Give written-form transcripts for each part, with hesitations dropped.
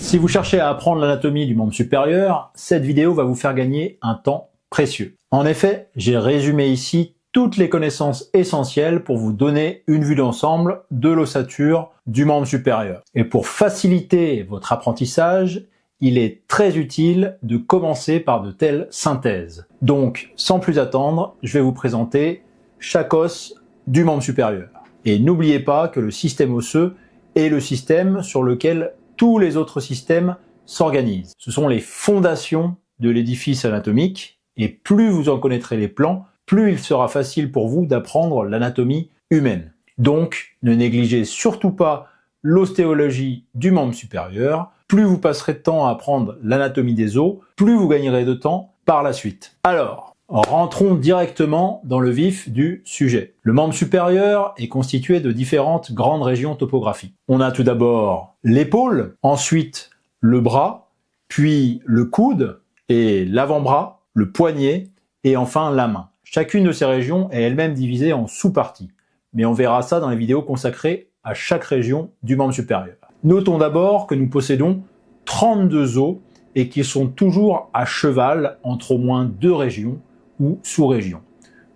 Si vous cherchez à apprendre l'anatomie du membre supérieur, cette vidéo va vous faire gagner un temps précieux. En effet, j'ai résumé ici toutes les connaissances essentielles pour vous donner une vue d'ensemble de l'ossature du membre supérieur. Et pour faciliter votre apprentissage, il est très utile de commencer par de telles synthèses. Donc, sans plus attendre, je vais vous présenter chaque os du membre supérieur. Et n'oubliez pas que le système osseux est le système sur lequel tous les autres systèmes s'organisent. Ce sont les fondations de l'édifice anatomique, et plus vous en connaîtrez les plans, plus il sera facile pour vous d'apprendre l'anatomie humaine. Donc, ne négligez surtout pas l'ostéologie du membre supérieur. Plus vous passerez de temps à apprendre l'anatomie des os, plus vous gagnerez de temps par la suite. Alors, rentrons directement dans le vif du sujet. Le membre supérieur est constitué de différentes grandes régions topographiques. On a tout d'abord l'épaule, ensuite le bras, puis le coude et l'avant-bras, le poignet et enfin la main. Chacune de ces régions est elle-même divisée en sous-parties, mais on verra ça dans les vidéos consacrées à chaque région du membre supérieur. Notons d'abord que nous possédons 32 os et qu'ils sont toujours à cheval entre au moins deux régions ou sous-régions.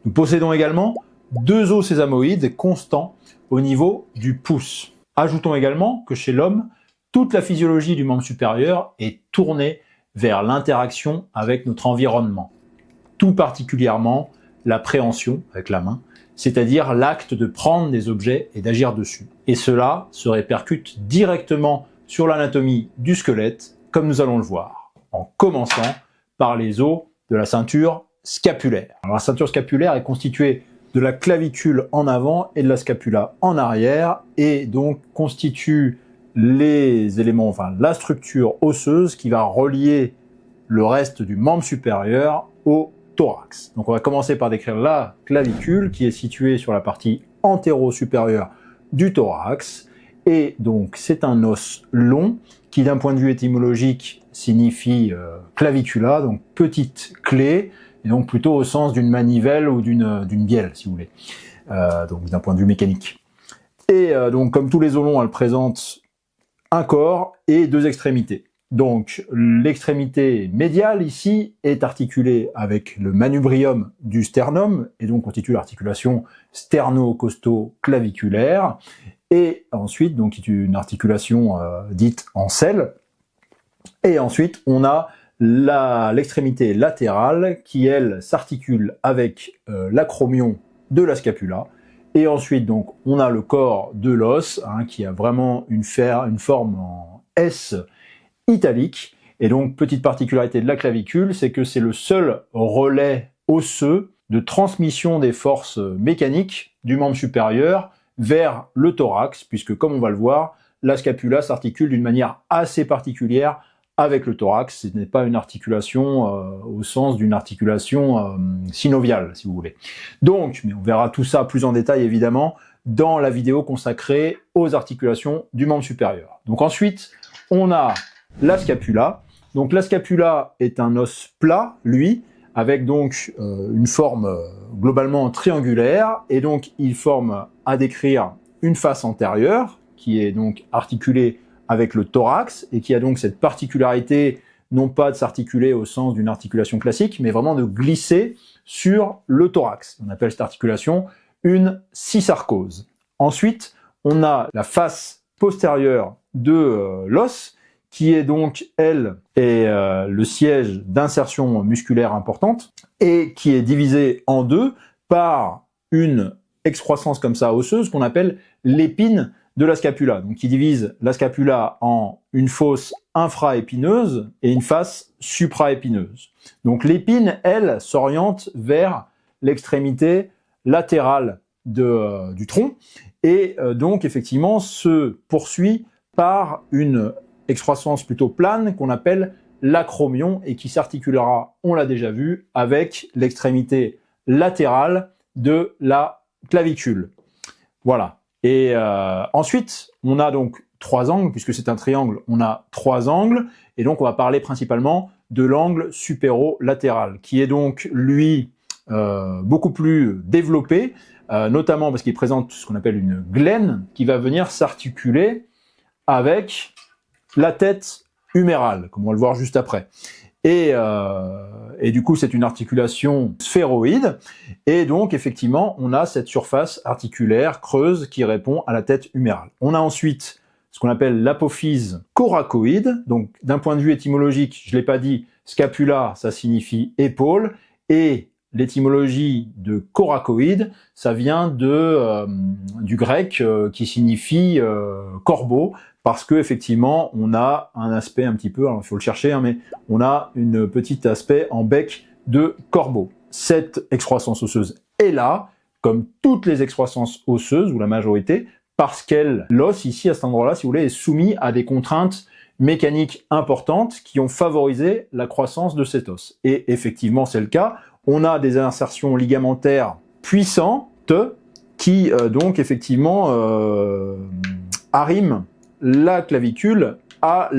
Nous possédons également 2 os sésamoïdes constants au niveau du pouce. Ajoutons également que chez l'homme, toute la physiologie du membre supérieur est tournée vers l'interaction avec notre environnement, tout particulièrement la préhension avec la main, c'est-à-dire l'acte de prendre des objets et d'agir dessus. Et cela se répercute directement sur l'anatomie du squelette, comme nous allons le voir, en commençant par les os de la ceinture scapulaire. Alors, la ceinture scapulaire est constituée de la clavicule en avant et de la scapula en arrière, et donc constitue les éléments, enfin la structure osseuse qui va relier le reste du membre supérieur au thorax. Donc on va commencer par décrire la clavicule qui est située sur la partie antéro-supérieure du thorax, et donc c'est un os long qui d'un point de vue étymologique signifie clavicula, donc petite clé, et donc plutôt au sens d'une manivelle ou d'une bielle si vous voulez, donc d'un point de vue mécanique. Et donc comme tous les os longs, elle présente un corps et 2 extrémités. Donc l'extrémité médiale ici est articulée avec le manubrium du sternum et donc constitue l'articulation sterno-costo-claviculaire, et ensuite donc qui est une articulation dite en selle. Et ensuite on a l'extrémité latérale qui elle s'articule avec l'acromion de la scapula. Et ensuite donc on a le corps de l'os qui a vraiment une forme en S italique. Et donc, petite particularité de la clavicule, c'est que c'est le seul relais osseux de transmission des forces mécaniques du membre supérieur vers le thorax, puisque comme on va le voir, la scapula s'articule d'une manière assez particulière avec le thorax. Ce n'est pas une articulation au sens d'une articulation synoviale, si vous voulez. Donc, mais on verra tout ça plus en détail évidemment dans la vidéo consacrée aux articulations du membre supérieur. Donc ensuite, on a la scapula. Donc la scapula est un os plat, lui, avec donc une forme globalement triangulaire, et donc il forme à décrire une face antérieure qui est donc articulée avec le thorax et qui a donc cette particularité non pas de s'articuler au sens d'une articulation classique, mais vraiment de glisser sur le thorax. On appelle cette articulation une cysarcose. Ensuite, on a la face postérieure de l'os, qui est donc, elle, le siège d'insertion musculaire importante, et qui est divisée en deux par une excroissance comme ça osseuse qu'on appelle l'épine de la scapula, donc qui divise la scapula en une fosse infraépineuse et une face supraépineuse. Donc l'épine, elle, s'oriente vers l'extrémité latérale du tronc, et donc effectivement se poursuit par une excroissance plutôt plane qu'on appelle l'acromion et qui s'articulera, on l'a déjà vu, avec l'extrémité latérale de la clavicule. Voilà. Et ensuite, on a donc 3 angles, puisque c'est un triangle, on a 3 angles, et donc on va parler principalement de l'angle supéro-latéral, qui est donc, lui, beaucoup plus développé, notamment parce qu'il présente ce qu'on appelle une glène, qui va venir s'articuler avec la tête humérale, comme on va le voir juste après. Et du coup, c'est une articulation sphéroïde. Et donc, effectivement, on a cette surface articulaire creuse qui répond à la tête humérale. On a ensuite ce qu'on appelle l'apophyse coracoïde. Donc, d'un point de vue étymologique, je l'ai pas dit, scapula, ça signifie épaule. Et l'étymologie de coracoïde, ça vient du grec qui signifie corbeau, parce que effectivement, on a un aspect un petit peu, alors il faut le chercher, hein, mais on a une petite aspect en bec de corbeau. Cette excroissance osseuse est là, comme toutes les excroissances osseuses, ou la majorité, parce l'os ici, à cet endroit-là, si vous voulez, est soumis à des contraintes mécaniques importantes qui ont favorisé la croissance de cet os. Et effectivement, c'est le cas. On a des insertions ligamentaires puissantes qui, donc, effectivement, arriment la clavicule à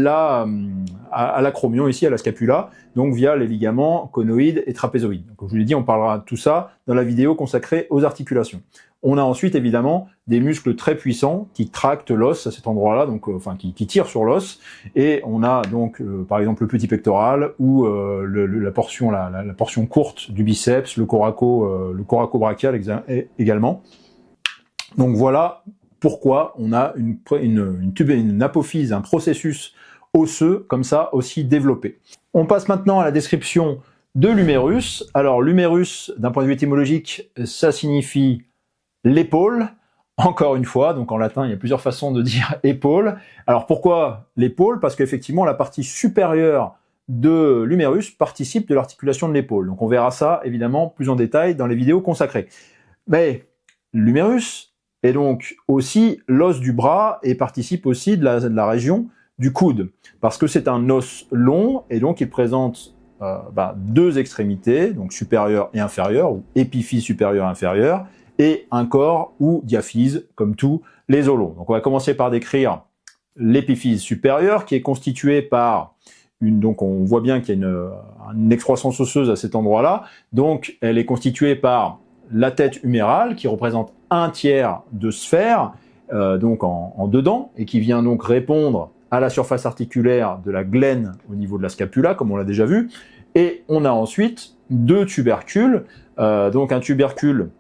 l'acromion, ici, à la scapula, donc via les ligaments conoïdes et trapézoïdes. Donc, comme je vous l'ai dit, on parlera de tout ça dans la vidéo consacrée aux articulations. On a ensuite, évidemment, des muscles très puissants qui tractent l'os à cet endroit-là, donc, enfin, qui tirent sur l'os. Et on a donc, par exemple, le petit pectoral ou la portion courte du biceps, le coraco-brachial également. Donc voilà pourquoi on a une apophyse, un processus osseux comme ça aussi développé. On passe maintenant à la description de l'humérus. Alors l'humérus, d'un point de vue étymologique, ça signifie l'épaule. Encore une fois, donc en latin, il y a plusieurs façons de dire épaule. Alors pourquoi l'épaule? Parce qu'effectivement, la partie supérieure de l'humérus participe de l'articulation de l'épaule. Donc on verra ça évidemment plus en détail dans les vidéos consacrées. Mais l'humérus est donc aussi l'os du bras et participe aussi de la région du coude, parce que c'est un os long et donc il présente deux extrémités, donc supérieure et inférieure, ou épiphyse supérieure et inférieure, et un corps ou diaphyse, comme tous les os longs. Donc on va commencer par décrire l'épiphyse supérieure, qui est constituée par donc on voit bien qu'il y a une excroissance osseuse à cet endroit-là, donc elle est constituée par la tête humérale, qui représente un tiers de sphère, donc en dedans, et qui vient donc répondre à la surface articulaire de la glène au niveau de la scapula, comme on l'a déjà vu. Et on a ensuite deux tubercules, donc un tubercule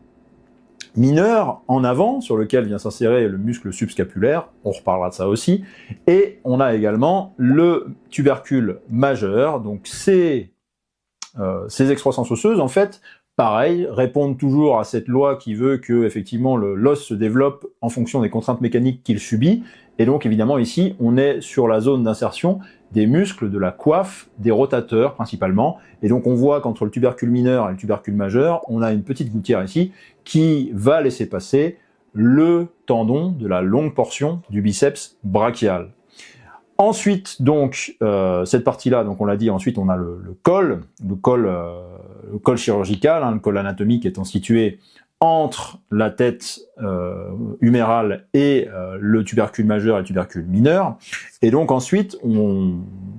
mineur en avant, sur lequel vient s'insérer le muscle subscapulaire, on reparlera de ça aussi, et on a également le tubercule majeur. Donc ces excroissances osseuses, en fait, pareil, répondent toujours à cette loi qui veut que effectivement l'os se développe en fonction des contraintes mécaniques qu'il subit. Et donc évidemment ici, on est sur la zone d'insertion des muscles de la coiffe, des rotateurs principalement. Et donc on voit qu'entre le tubercule mineur et le tubercule majeur, on a une petite gouttière ici qui va laisser passer le tendon de la longue portion du biceps brachial. Ensuite, donc, cette partie-là, donc on l'a dit, ensuite on a le col chirurgical, le col anatomique étant situé entre la tête humérale et le tubercule majeur et le tubercule mineur. Et donc ensuite, on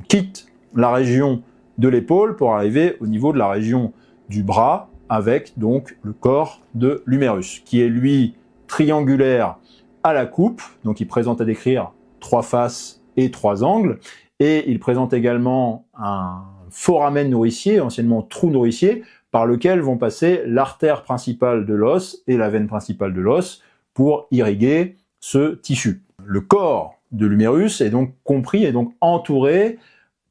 quitte la région de l'épaule pour arriver au niveau de la région du bras, avec donc le corps de l'humérus, qui est lui triangulaire à la coupe, donc il présente à décrire 3 faces et 3 angles, et il présente également un foramen nourricier, anciennement trou nourricier, par lequel vont passer l'artère principale de l'os et la veine principale de l'os pour irriguer ce tissu. Le corps de l'humérus est donc compris et donc entouré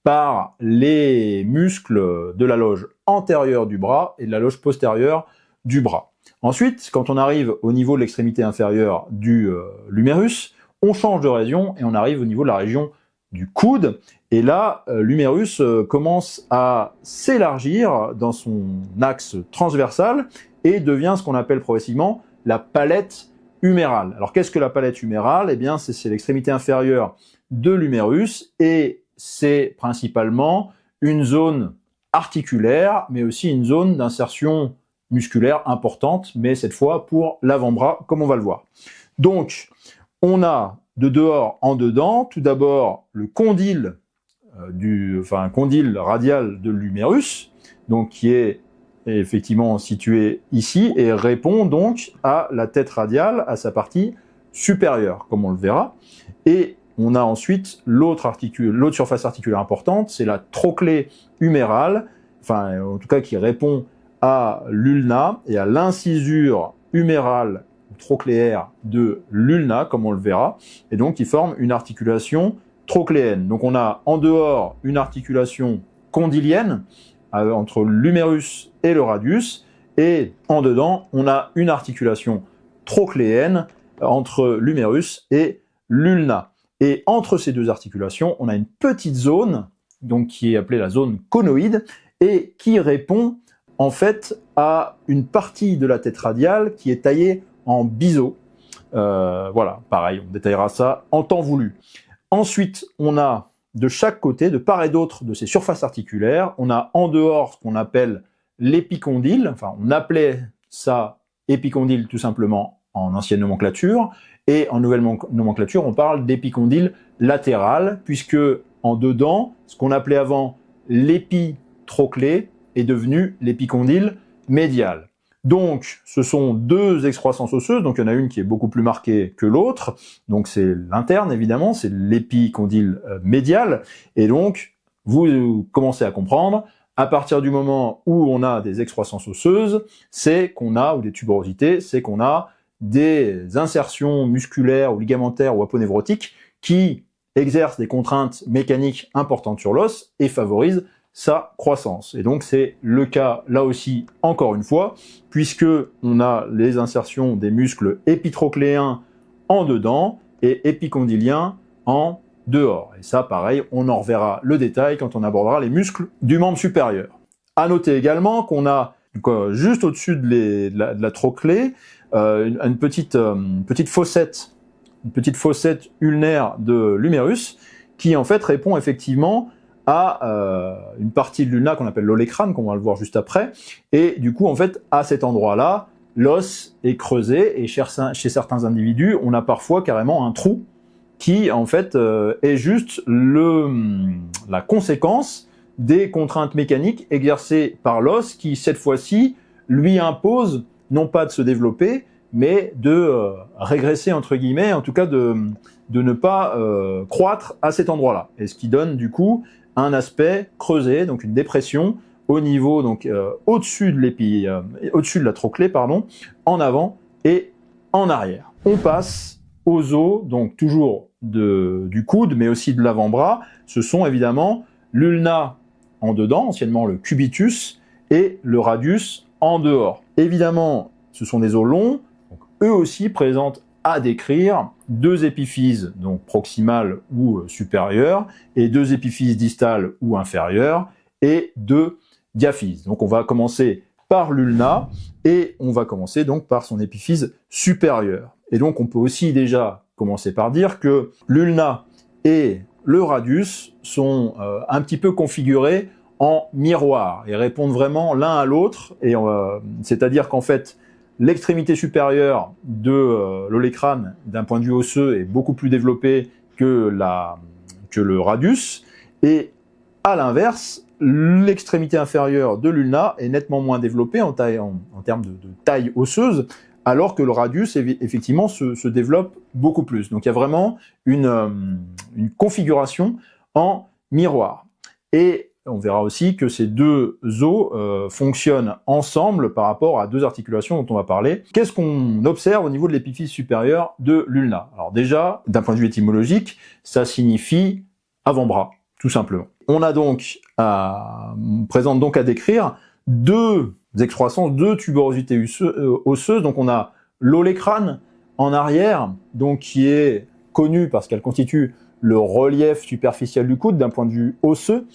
par les muscles de la loge antérieure du bras et de la loge postérieure du bras. Ensuite, quand on arrive au niveau de l'extrémité inférieure de l'humérus, on change de région et on arrive au niveau de la région du coude. Et là, l'humérus commence à s'élargir dans son axe transversal et devient ce qu'on appelle progressivement la palette humérale. Alors qu'est-ce que la palette humérale? Eh bien, c'est l'extrémité inférieure de l'humérus et c'est principalement une zone articulaire, mais aussi une zone d'insertion musculaire importante, mais cette fois pour l'avant-bras, comme on va le voir. Donc, on a de dehors en dedans, tout d'abord le condyle, condyle radial de l'humérus, donc qui est effectivement situé ici et répond donc à la tête radiale, à sa partie supérieure, comme on le verra. Et on a ensuite l'autre surface articulaire importante, c'est la trochlée humérale, enfin en tout cas qui répond à l'ulna et à l'incisure humérale trochléaire de l'ulna, comme on le verra, et donc qui forme une articulation trochléenne. Donc on a en dehors une articulation condylienne entre l'humérus et le radius, et en dedans on a une articulation trochléenne entre l'humérus et l'ulna. Et entre ces deux articulations, on a une petite zone, donc qui est appelée la zone conoïde, et qui répond en fait à une partie de la tête radiale qui est taillée en biseau. Voilà, pareil, on détaillera ça en temps voulu. Ensuite, on a de chaque côté, de part et d'autre de ces surfaces articulaires, on a en dehors ce qu'on appelle l'épicondyle, enfin on appelait ça épicondyle tout simplement en ancienne nomenclature, et en nouvelle nomenclature, on parle d'épicondyle latéral, puisque en dedans, ce qu'on appelait avant l'épitrochlée est devenu l'épicondyle médial. Donc, ce sont deux excroissances osseuses, donc il y en a une qui est beaucoup plus marquée que l'autre, donc c'est l'interne évidemment, c'est l'épicondyle médial, et donc vous commencez à comprendre, à partir du moment où on a des excroissances osseuses, c'est qu'on a, ou des tuberosités, c'est qu'on a des insertions musculaires ou ligamentaires ou aponevrotiques qui exercent des contraintes mécaniques importantes sur l'os et favorisent sa croissance. Et donc c'est le cas là aussi, encore une fois, puisque on a les insertions des muscles épitrochléens en dedans et épicondyliens en dehors. Et ça, pareil, on en reverra le détail quand on abordera les muscles du membre supérieur. À noter également qu'on a juste au-dessus de la trochlée une petite fossette ulnaire de l'humérus qui en fait répond effectivement à une partie de l'ulna qu'on appelle l'olécrane, qu'on va le voir juste après, et du coup en fait à cet endroit-là, l'os est creusé et chez certains individus, on a parfois carrément un trou qui en fait est juste la conséquence des contraintes mécaniques exercées par l'os qui cette fois-ci lui impose non pas de se développer, mais de régresser entre guillemets, en tout cas de ne pas croître à cet endroit-là. Et ce qui donne du coup un aspect creusé, donc une dépression au niveau, donc au-dessus de la trochlée, pardon, en avant et en arrière. On passe aux os, donc toujours du coude, mais aussi de l'avant-bras. Ce sont évidemment l'ulna en dedans, anciennement le cubitus, et le radius en dehors. Évidemment, ce sont des os longs, donc eux aussi présentent à décrire deux épiphyses, donc proximales ou supérieures, et deux épiphyses distales ou inférieures, et deux diaphyses. Donc on va commencer par l'ulna, et on va commencer donc par son épiphyse supérieure. Et donc on peut aussi déjà commencer par dire que l'ulna et le radius sont un petit peu configurés en miroir et répondent vraiment l'un à l'autre, et c'est-à-dire qu'en fait l'extrémité supérieure de l'olécrane d'un point de vue osseux est beaucoup plus développée que le radius, et à l'inverse l'extrémité inférieure de l'ulna est nettement moins développée en termes de taille osseuse, alors que le radius effectivement se développe beaucoup plus. Donc il y a vraiment une configuration en miroir. Et on verra aussi que ces deux os fonctionnent ensemble par rapport à deux articulations dont on va parler. Qu'est-ce qu'on observe au niveau de l'épiphyse supérieure de l'ulna? Alors déjà, d'un point de vue étymologique, ça signifie avant-bras, tout simplement. On a donc présente donc à décrire deux excroissances, deux tuberosités osseuses. Donc on a l'olécrane en arrière, donc qui est connue parce qu'elle constitue le relief superficiel du coude d'un point de vue osseux,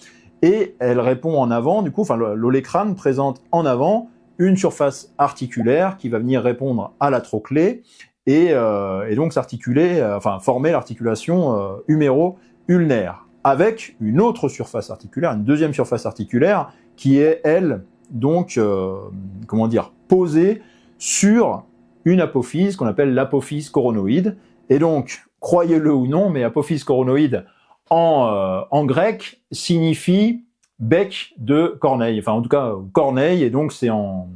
et elle répond en avant, du coup, enfin l'olécrane présente en avant une surface articulaire qui va venir répondre à la trochlée et donc s'articuler, former l'articulation huméro-ulnaire, avec une autre surface articulaire, une deuxième surface articulaire qui est, elle, donc, posée sur une apophyse qu'on appelle l'apophyse coronoïde. Et donc, croyez-le ou non, mais apophyse coronoïde en grec signifie bec de corneille, enfin en tout cas corneille, et donc c'est en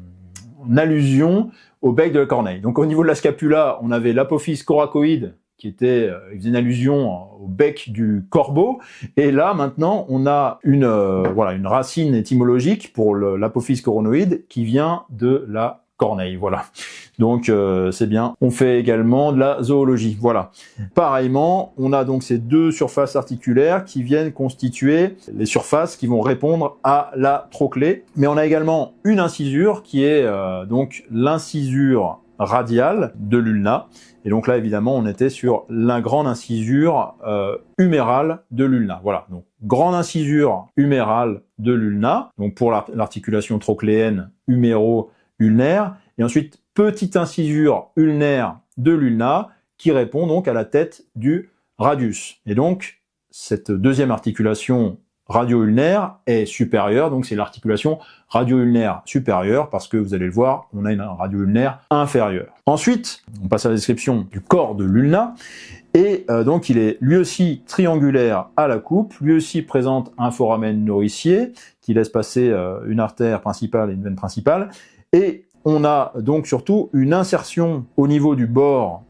allusion au bec de la corneille. Donc au niveau de la scapula, on avait l'apophyse coracoïde il faisait une allusion au bec du corbeau. Et là, maintenant, on a une racine étymologique pour l'apophyse coronoïde qui vient de la corneille, voilà. Donc c'est bien. On fait également de la zoologie, voilà. Pareillement, on a donc ces deux surfaces articulaires qui viennent constituer les surfaces qui vont répondre à la trochlée. Mais on a également une incisure qui est donc l'incisure radiale de l'ulna. Et donc là, évidemment, on était sur la grande incisure humérale de l'ulna. Voilà, donc grande incisure humérale de l'ulna, donc pour l'articulation trochléenne huméro-ulnaire, et ensuite petite incisure ulnaire de l'ulna qui répond donc à la tête du radius. Et donc, cette deuxième articulation radio-ulnaire est supérieure, donc c'est l'articulation radio-ulnaire supérieure, parce que vous allez le voir, on a une radio-ulnaire inférieure. Ensuite, on passe à la description du corps de l'ulna, et donc il est lui aussi triangulaire à la coupe, lui aussi présente un foramen nourricier, qui laisse passer une artère principale et une veine principale, et on a donc surtout une insertion au niveau du bord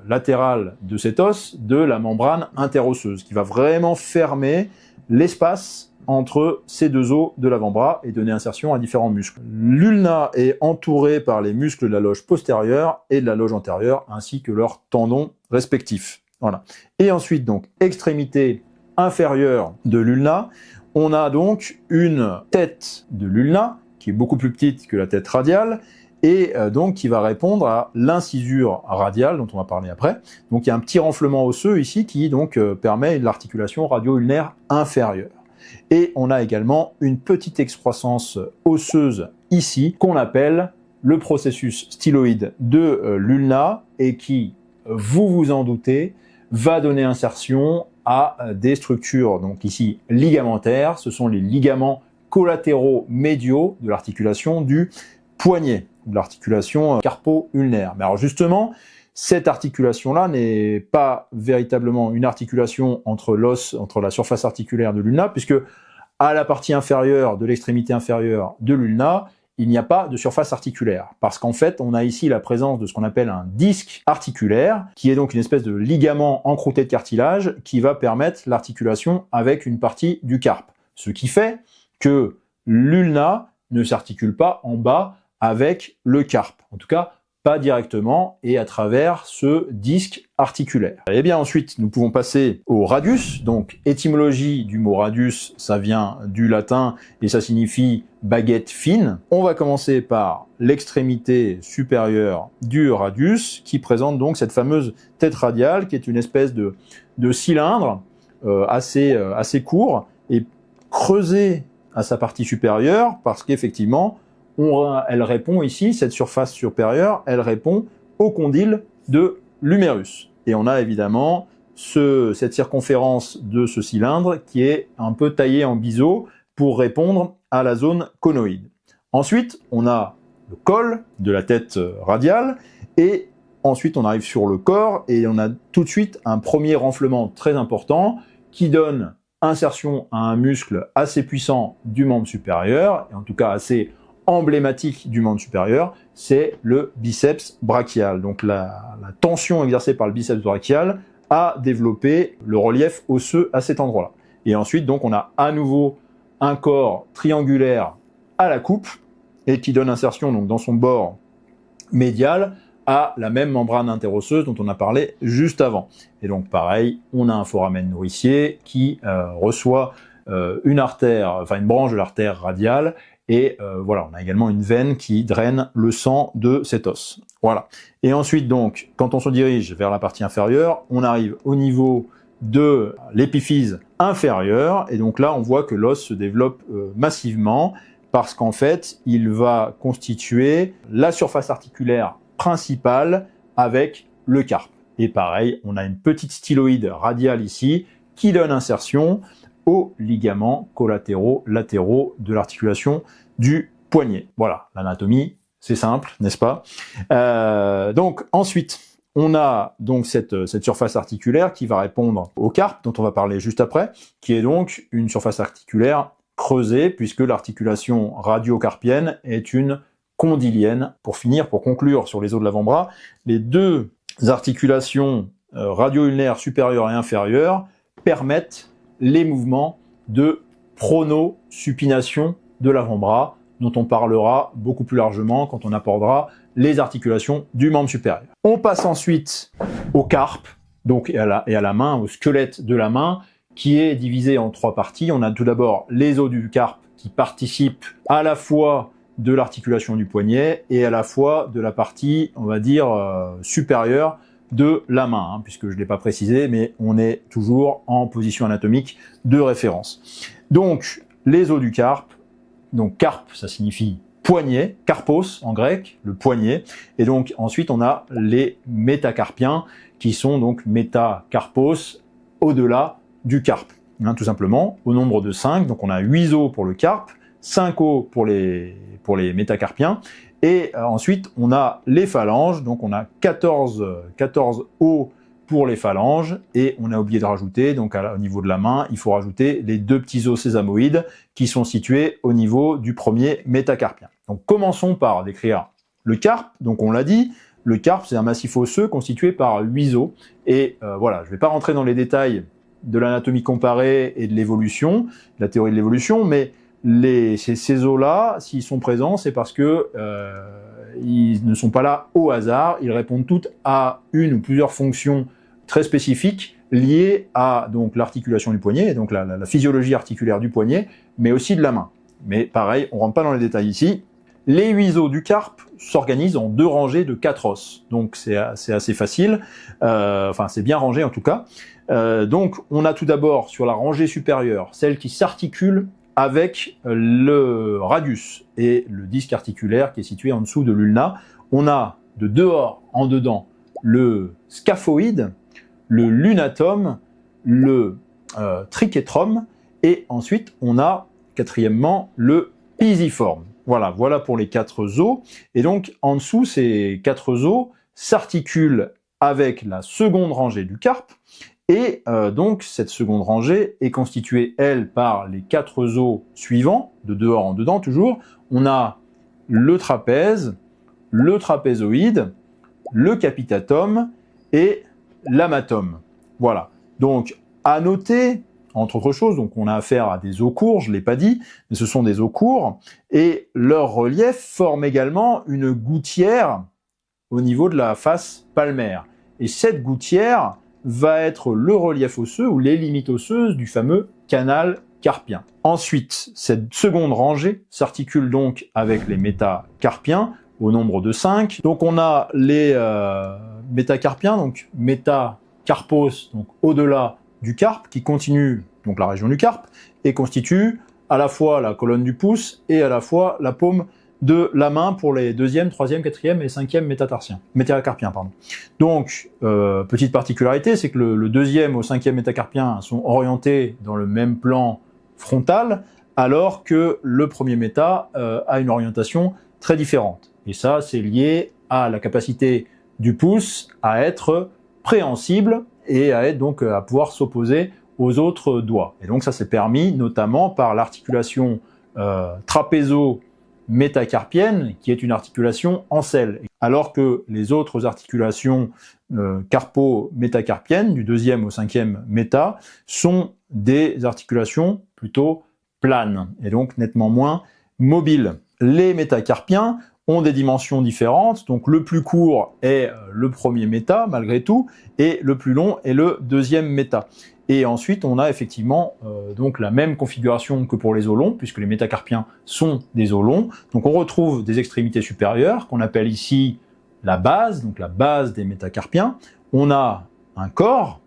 latéral de cet os de la membrane interosseuse, qui va vraiment fermer l'espace entre ces deux os de l'avant-bras et donner insertion à différents muscles. L'ulna est entourée par les muscles de la loge postérieure et de la loge antérieure, ainsi que leurs tendons respectifs. Voilà. Et ensuite, donc, extrémité inférieure de l'ulna, on a donc une tête de l'ulna, qui est beaucoup plus petite que la tête radiale, et donc qui va répondre à l'incisure radiale, dont on va parler après. Donc il y a un petit renflement osseux ici qui donc permet l'articulation radio-ulnaire inférieure. Et on a également une petite excroissance osseuse ici, qu'on appelle le processus styloïde de l'ulna, et qui, vous vous en doutez, va donner insertion à des structures, donc ici ligamentaires. Ce sont les ligaments collatéraux médiaux de l'articulation du poignet, de l'articulation carpo-ulnaire. Mais alors justement, cette articulation-là n'est pas véritablement une articulation entre l'os, entre la surface articulaire de l'ulna, puisque à la partie inférieure de l'extrémité inférieure de l'ulna, il n'y a pas de surface articulaire. Parce qu'en fait, on a ici la présence de ce qu'on appelle un disque articulaire, qui est donc une espèce de ligament encrouté de cartilage qui va permettre l'articulation avec une partie du carpe. Ce qui fait que l'ulna ne s'articule pas en bas avec le carpe. En tout cas, pas directement et à travers ce disque articulaire. Et bien ensuite, nous pouvons passer au radius. Donc, étymologie du mot radius, ça vient du latin et ça signifie baguette fine. On va commencer par l'extrémité supérieure du radius qui présente donc cette fameuse tête radiale qui est une espèce de cylindre assez court et creusé à sa partie supérieure parce qu'effectivement, elle répond ici, cette surface supérieure, elle répond au condyle de l'humérus. Et on a évidemment cette circonférence de ce cylindre qui est un peu taillée en biseau pour répondre à la zone conoïde. Ensuite, on a le col de la tête radiale et ensuite on arrive sur le corps et on a tout de suite un premier renflement très important qui donne insertion à un muscle assez puissant du membre supérieur, et en tout cas assez emblématique du membre supérieur, c'est le biceps brachial. Donc la tension exercée par le biceps brachial a développé le relief osseux à cet endroit-là. Et ensuite, donc, on a à nouveau un corps triangulaire à la coupe et qui donne insertion donc dans son bord médial à la même membrane interosseuse dont on a parlé juste avant. Et donc pareil, on a un foramen nourricier qui reçoit une branche de l'artère radiale. Et voilà, on a également une veine qui draine le sang de cet os. Voilà. Et ensuite, donc, quand on se dirige vers la partie inférieure, on arrive au niveau de l'épiphyse inférieure. Et donc là, on voit que l'os se développe massivement parce qu'en fait, il va constituer la surface articulaire principale avec le carpe. Et pareil, on a une petite styloïde radiale ici qui donne insertion aux ligaments collatéraux latéraux de l'articulation du poignet. Voilà, l'anatomie, c'est simple, n'est-ce pas? Donc ensuite, on a donc cette surface articulaire qui va répondre au carpe, dont on va parler juste après, qui est donc une surface articulaire creusée, puisque l'articulation radiocarpienne est une condylienne. Pour conclure sur les os de l'avant-bras, les deux articulations radio-ulnaire supérieur et inférieur permettent les mouvements de pronosupination de l'avant-bras, dont on parlera beaucoup plus largement quand on abordera les articulations du membre supérieur. On passe ensuite au carpe, donc et à la main, au squelette de la main, qui est divisé en 3 parties. On a tout d'abord les os du carpe qui participent à la fois de l'articulation du poignet et à la fois de la partie, on va dire, supérieure de la main, hein, puisque je ne l'ai pas précisé, mais on est toujours en position anatomique de référence. Donc, les os du carpe, donc carpe, ça signifie poignet, carpos en grec, le poignet, et donc ensuite on a les métacarpiens, qui sont donc métacarpos au-delà du carpe, hein, tout simplement, au nombre de 5, donc on a 8 os pour le carpe, 5 os pour les métacarpiens, et ensuite on a les phalanges, donc on a 14 os pour les phalanges, et on a oublié de rajouter, donc au niveau de la main, il faut rajouter les 2 petits os sésamoïdes qui sont situés au niveau du premier métacarpien. Donc commençons par décrire le carpe, donc on l'a dit, le carpe c'est un massif osseux constitué par 8 os, et voilà, je ne vais pas rentrer dans les détails de l'anatomie comparée et de l'évolution, de la théorie de l'évolution, mais ces os-là, s'ils sont présents, c'est parce que ils ne sont pas là au hasard, ils répondent toutes à une ou plusieurs fonctions très spécifiques liées à donc l'articulation du poignet, donc la physiologie articulaire du poignet, mais aussi de la main. Mais pareil, on rentre pas dans les détails ici. Les 8 os du carpe s'organisent en 2 rangées de 4 os, donc c'est assez facile, enfin c'est bien rangé en tout cas. Donc on a tout d'abord sur la rangée supérieure, celle qui s'articule avec le radius et le disque articulaire qui est situé en dessous de l'ulna. On a de dehors en dedans le scaphoïde, le lunatum, le trichétrum, et ensuite on a quatrièmement le pisiforme. Voilà pour les 4 os. Et donc en dessous, ces 4 os s'articulent avec la seconde rangée du carpe. Et donc cette seconde rangée est constituée, elle, par les 4 os suivants, de dehors en dedans toujours. On a le trapèze, le trapézoïde, le capitatum et l'amatum. Voilà. Donc à noter, entre autres choses, donc on a affaire à des os courts, je ne l'ai pas dit, mais ce sont des os courts, et leur relief forme également une gouttière au niveau de la face palmaire. Et cette gouttière va être le relief osseux ou les limites osseuses du fameux canal carpien. Ensuite, cette seconde rangée s'articule donc avec les métacarpiens au nombre de 5. Donc on a les métacarpiens, donc métacarpos, donc au-delà du carpe, qui continue donc la région du carpe et constitue à la fois la colonne du pouce et à la fois la paume de la main pour les 2e, 3e, 4e et 5e métacarpiens. Donc, petite particularité, c'est que le 2e au 5e métacarpien sont orientés dans le même plan frontal, alors que le premier méta a une orientation très différente. Et ça, c'est lié à la capacité du pouce à être préhensible et à être donc à pouvoir s'opposer aux autres doigts. Et donc ça, c'est permis notamment par l'articulation trapézo-métacarpienne, qui est une articulation en selle, alors que les autres articulations carpo-métacarpiennes, du 2e au 5e méta, sont des articulations plutôt planes, et donc nettement moins mobiles. Les métacarpiens ont des dimensions différentes, donc le plus court est le premier méta, malgré tout, et le plus long est le 2e méta. Et ensuite, on a effectivement donc la même configuration que pour les os longs, puisque les métacarpiens sont des os longs. Donc on retrouve des extrémités supérieures, qu'on appelle ici la base, donc la base des métacarpiens. On a un corps,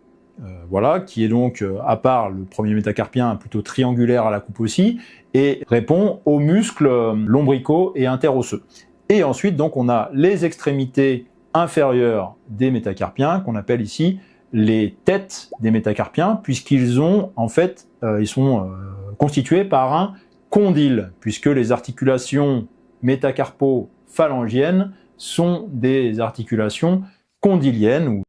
voilà, qui est donc, à part le premier métacarpien, plutôt triangulaire à la coupe aussi, et répond aux muscles lombricaux et interosseux. Et ensuite, donc, on a les extrémités inférieures des métacarpiens, qu'on appelle ici les têtes des métacarpiens, puisqu'ils ont, en fait, ils sont constitués par un condyle, puisque les articulations métacarpo-phalangiennes sont des articulations condyliennes.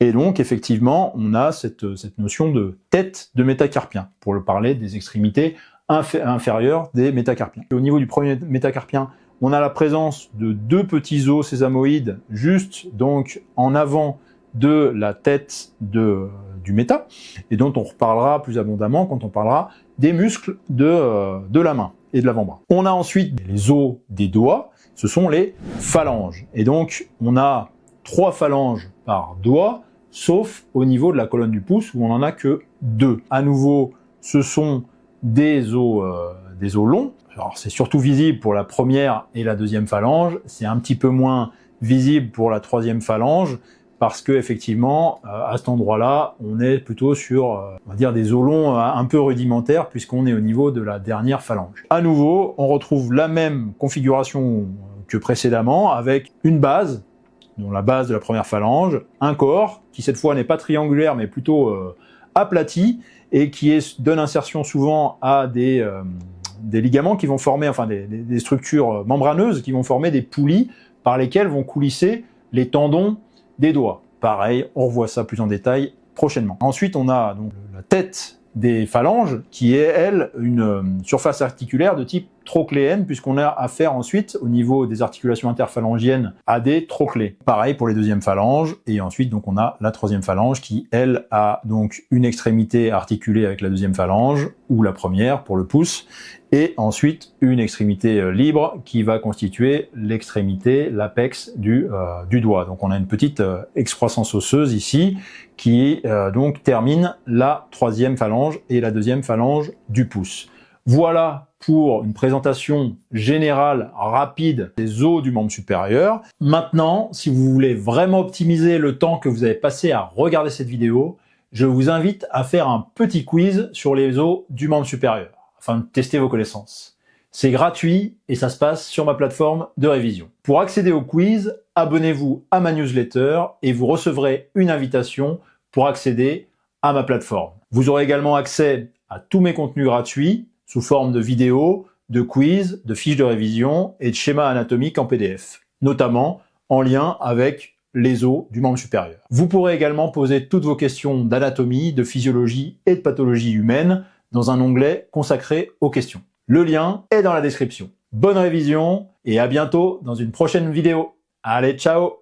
Et donc, effectivement, on a cette notion de tête de métacarpien, pour parler des extrémités inférieures des métacarpiens. Et au niveau du premier métacarpien, on a la présence de 2 petits os sésamoïdes, juste donc en avant de la tête du méta, et dont on reparlera plus abondamment quand on parlera des muscles de la main et de l'avant-bras. On a ensuite les os des doigts, ce sont les phalanges. Et donc, on a 3 phalanges par doigt, sauf au niveau de la colonne du pouce où on n'en a que 2. À nouveau, ce sont des os longs. Alors, c'est surtout visible pour la première et la deuxième phalange. C'est un petit peu moins visible pour la troisième phalange parce que effectivement, à cet endroit-là, on est plutôt sur, on va dire, des os longs un peu rudimentaires puisqu'on est au niveau de la dernière phalange. À nouveau, on retrouve la même configuration que précédemment avec une base, dont la base de la première phalange, un corps qui cette fois n'est pas triangulaire mais plutôt aplati et qui donne insertion souvent à des ligaments qui vont former, enfin des structures membraneuses qui vont former des poulies par lesquelles vont coulisser les tendons des doigts. Pareil, on revoit ça plus en détail prochainement. Ensuite, on a donc la tête des phalanges qui est, elle, une surface articulaire de type trochléenne puisqu'on a affaire ensuite, au niveau des articulations interphalangiennes, à des trochlées. Pareil pour les deuxièmes phalanges, et ensuite donc on a la troisième phalange qui, elle, a donc une extrémité articulée avec la deuxième phalange, ou la première pour le pouce, et ensuite une extrémité libre qui va constituer l'extrémité, l'apex du doigt. Donc on a une petite excroissance osseuse ici qui donc termine la troisième phalange et la deuxième phalange du pouce. Voilà pour une présentation générale rapide des os du membre supérieur. Maintenant, si vous voulez vraiment optimiser le temps que vous avez passé à regarder cette vidéo, je vous invite à faire un petit quiz sur les os du membre supérieur, afin de tester vos connaissances. C'est gratuit et ça se passe sur ma plateforme de révision. Pour accéder au quiz, abonnez-vous à ma newsletter et vous recevrez une invitation pour accéder à ma plateforme. Vous aurez également accès à tous mes contenus gratuits sous forme de vidéos, de quiz, de fiches de révision et de schémas anatomiques en PDF, notamment en lien avec les os du membre supérieur. Vous pourrez également poser toutes vos questions d'anatomie, de physiologie et de pathologie humaine dans un onglet consacré aux questions. Le lien est dans la description. Bonne révision et à bientôt dans une prochaine vidéo. Allez, ciao!